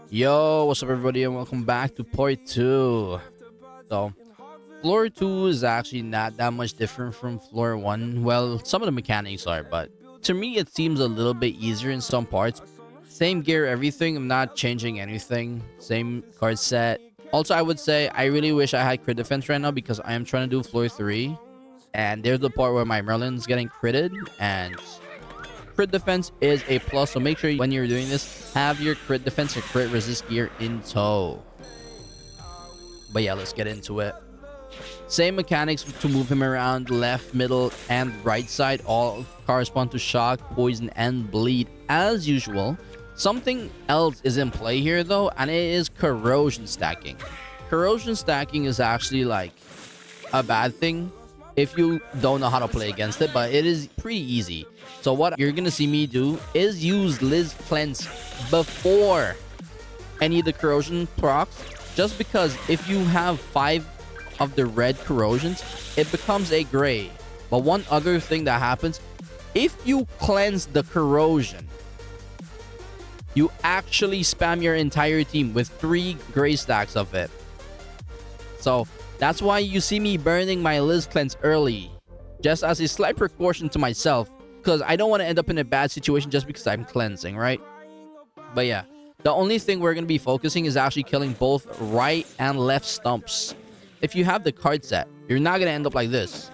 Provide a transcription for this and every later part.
Yo, what's up everybody and welcome back to part 2. So, floor 2 is actually not that much different from floor 1. Well, some of the mechanics are, but to me it seems a little bit easier in some parts. Same gear, everything. I'm not changing anything. Same card set. Also, I would say I really wish I had crit defense right now because I am trying to do floor 3. And there's the part where my Merlin's getting critted, and crit defense is a plus, so make sure when you're doing this, have your crit defense or crit resist gear in tow. But yeah, let's get into it. Same mechanics to move him around left, middle, and right side. All correspond to shock, poison, and bleed as usual. Something else is in play here though, and it is corrosion stacking. Corrosion stacking is actually like a bad thing if you don't know how to play against it, but it is pretty easy. So what you're gonna see me do is use Liz Cleanse before any of the corrosion procs, just because if you have 5 of the red corrosions, it becomes a gray. But one other thing that happens, if you cleanse the corrosion, you actually spam your entire team with 3 gray stacks of it. So that's why you see me burning my Liz Cleanse early, just as a slight precaution to myself, because I don't want to end up in a bad situation just because I'm cleansing, right? But yeah, the only thing we're going to be focusing is actually killing both right and left stumps. If you have the card set, you're not going to end up like this.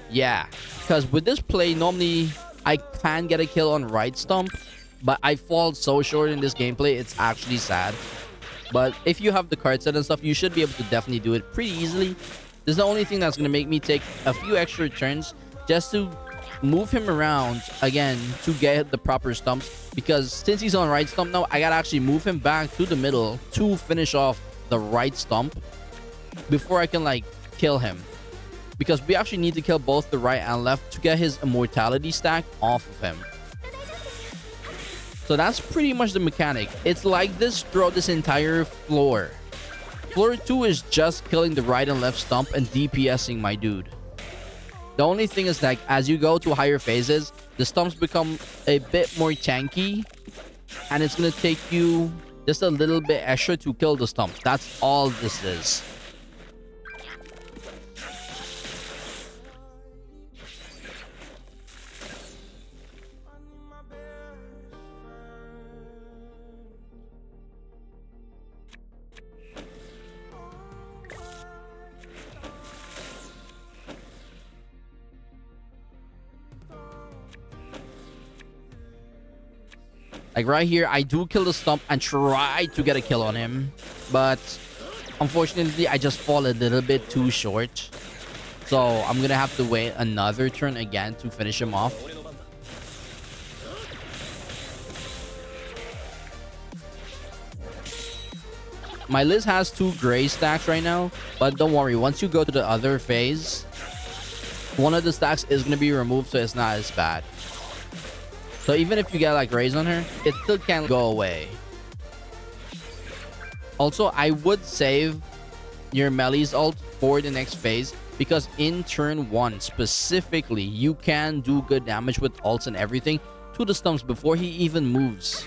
Yeah, because with this play, normally I can get a kill on right stump, but I fall so short in this gameplay, it's actually sad. But if you have the card set and stuff, you should be able to definitely do it pretty easily. This is the only thing that's going to make me take a few extra turns just to move him around again to get the proper stumps. Because since he's on right stump now, I got to actually move him back to the middle to finish off the right stump before I can like kill him. Because we actually need to kill both the right and left to get his immortality stack off of him. So that's pretty much the mechanic. It's like this throughout this entire floor. Floor 2 is just killing the right and left stump and DPSing my dude. The only thing is that as you go to higher phases, the stumps become a bit more tanky, and it's going to take you just a little bit extra to kill the stumps. That's all this is. Like right here, I do kill the stump and try to get a kill on him. But unfortunately, I just fall a little bit too short. So I'm going to have to wait another turn again to finish him off. My Liz has 2 gray stacks right now. But don't worry, once you go to the other phase, one of the stacks is going to be removed, so it's not as bad. So even if you get like raise on her, it still can't go away. Also, I would save your Melee's ult for the next phase, because in turn 1 specifically, you can do good damage with ults and everything to the stumps before he even moves.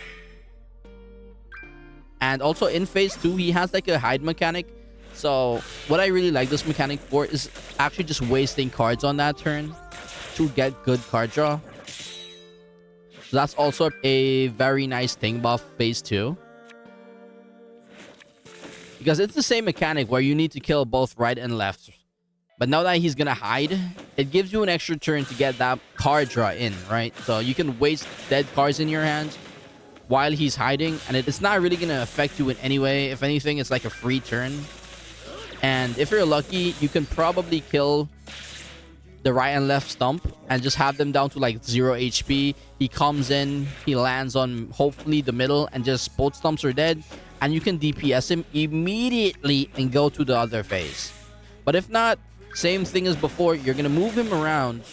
And also in phase 2, he has like a hide mechanic. So what I really like this mechanic for is actually just wasting cards on that turn to get good card draw. So that's also a very nice thing about phase 2. Because it's the same mechanic where you need to kill both right and left. But now that he's going to hide, it gives you an extra turn to get that card draw in, right? So you can waste dead cards in your hand while he's hiding. And it's not really going to affect you in any way. If anything, it's like a free turn. And if you're lucky, you can probably kill the right and left stump and just have them down to like 0 HP. He comes in, he lands on hopefully the middle, and just both stumps are dead, and you can DPS him immediately and go to the other phase. But if not, same thing as before, you're gonna move him around,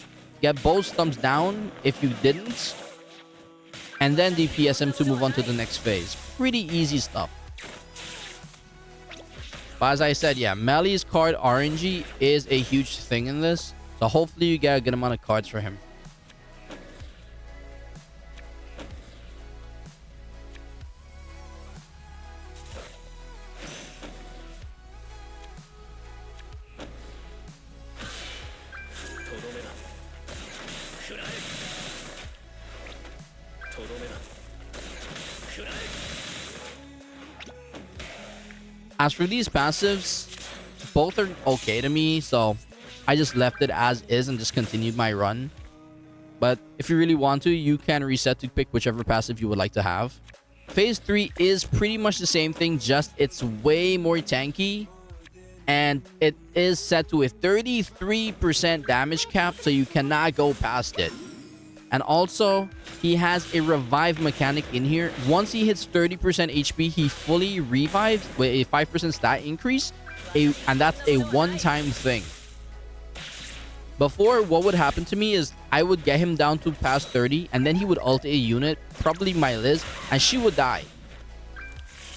get both stumps down if you didn't, and then DPS him to move on to the next phase. Pretty easy stuff. But as I said, yeah, Melly's card RNG is a huge thing in this. So hopefully you get a good amount of cards for him. As for these passives, both are okay to me, so I just left it as is and just continued my run. But if you really want to, you can reset to pick whichever passive you would like to have. Phase 3 is pretty much the same thing, just it's way more tanky. And it is set to a 33% damage cap, so you cannot go past it. And also, he has a revive mechanic in here. Once he hits 30% HP, he fully revives with a 5% stat increase. And that's a one-time thing. Before, what would happen to me is I would get him down to past 30, and then he would ult a unit, probably my Liz, and she would die.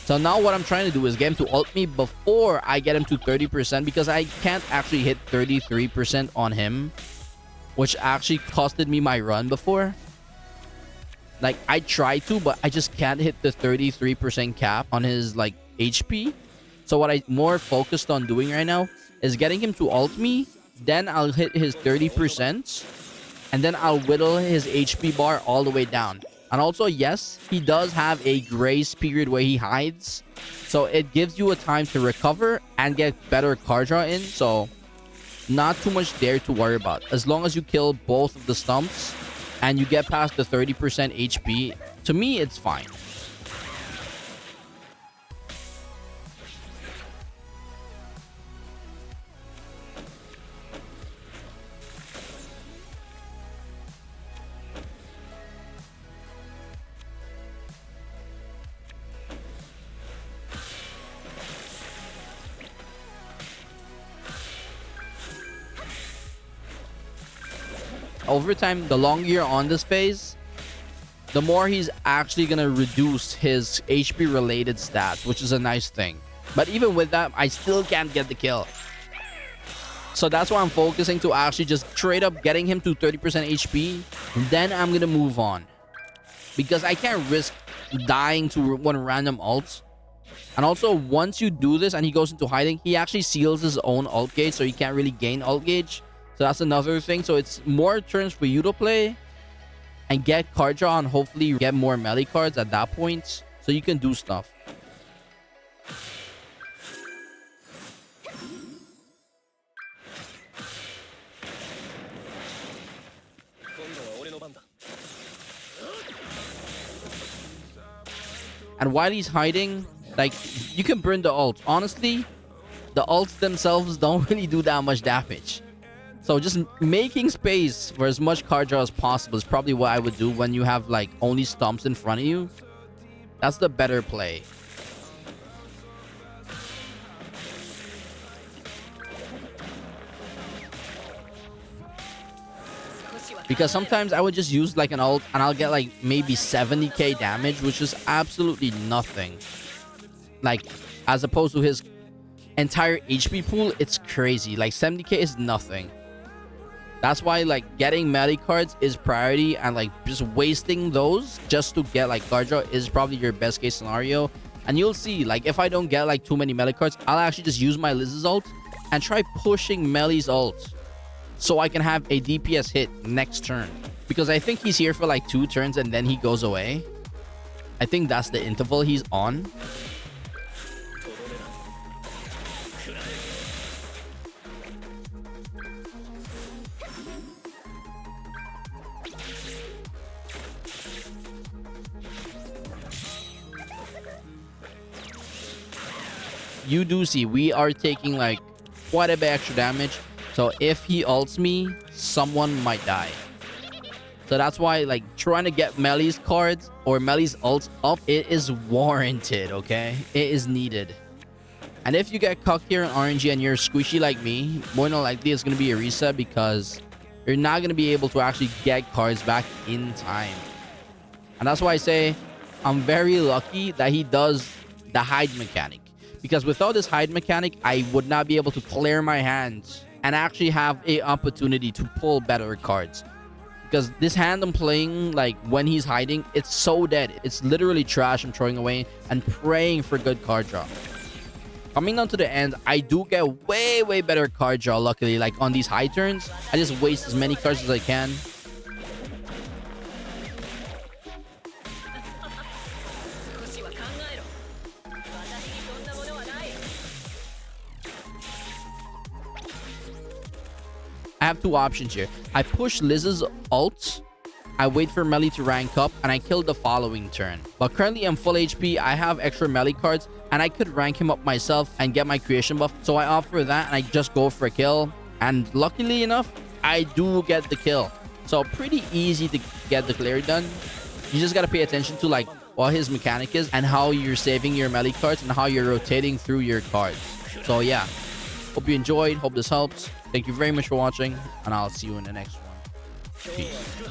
So now what I'm trying to do is get him to ult me before I get him to 30%, because I can't actually hit 33% on him, which actually costed me my run before. Like, I try to, but I just can't hit the 33% cap on his, like, HP. So what I'm more focused on doing right now is getting him to ult me. Then I'll hit his 30%. And then I'll whittle his HP bar all the way down. And also, yes, he does have a grace period where he hides. So it gives you a time to recover and get better card draw in. So not too much there to worry about. As long as you kill both of the stumps and you get past the 30% HP, to me, it's fine. Over time, the longer you're on this phase, the more he's actually gonna reduce his HP related stats, which is a nice thing. But even with that, I still can't get the kill. So that's why I'm focusing to actually just trade up getting him to 30% HP. Then I'm gonna move on, because I can't risk dying to one random ult. And also, once you do this and he goes into hiding, he actually seals his own ult gauge, so he can't really gain ult gauge. So that's another thing. So it's more turns for you to play and get card draw, and hopefully get more melee cards at that point, so you can do stuff. And while he's hiding, like, you can burn the ult. Honestly, the ults themselves don't really do that much damage. So just making space for as much card draw as possible is probably what I would do when you have, like, only stumps in front of you. That's the better play. Because sometimes I would just use, like, an ult and I'll get, like, maybe 70k damage, which is absolutely nothing. Like, as opposed to his entire HP pool, it's crazy. Like, 70k is nothing. That's why, like, getting melee cards is priority, and, like, just wasting those just to get, like, card draw is probably your best case scenario. And you'll see, like, if I don't get, like, too many melee cards, I'll actually just use my Liz's ult and try pushing Melee's ult so I can have a DPS hit next turn. Because I think he's here for, like, 2 turns and then he goes away. I think that's the interval he's on. You do see we are taking, like, quite a bit extra damage. So if he ults me, someone might die. So that's why, like, trying to get Melee's cards or Melee's ults up, it is warranted, okay? It is needed. And if you get cucked here in RNG and you're squishy like me, more than likely it's going to be a reset, because you're not going to be able to actually get cards back in time. And that's why I say I'm very lucky that he does the hide mechanic. Because without this hide mechanic, I would not be able to clear my hands and actually have a opportunity to pull better cards. Because this hand I'm playing, like when he's hiding, it's so dead. It's literally trash I'm throwing away and praying for good card draw. Coming down to the end, I do get way better card draw, luckily. Like on these high turns, I just waste as many cards as I can. I have two options here. I push Liz's ult, I wait for Melly to rank up, and I kill the following turn. But currently I'm full HP, I have extra Melly cards, and I could rank him up myself and get my creation buff. So I opt for that, and I just go for a kill. And luckily enough, I do get the kill. So pretty easy to get the clear done. You just gotta pay attention to like what his mechanic is and how you're saving your Melly cards and how you're rotating through your cards. So yeah, hope you enjoyed, hope this helps. Thank you very much for watching, and I'll see you in the next one. Peace.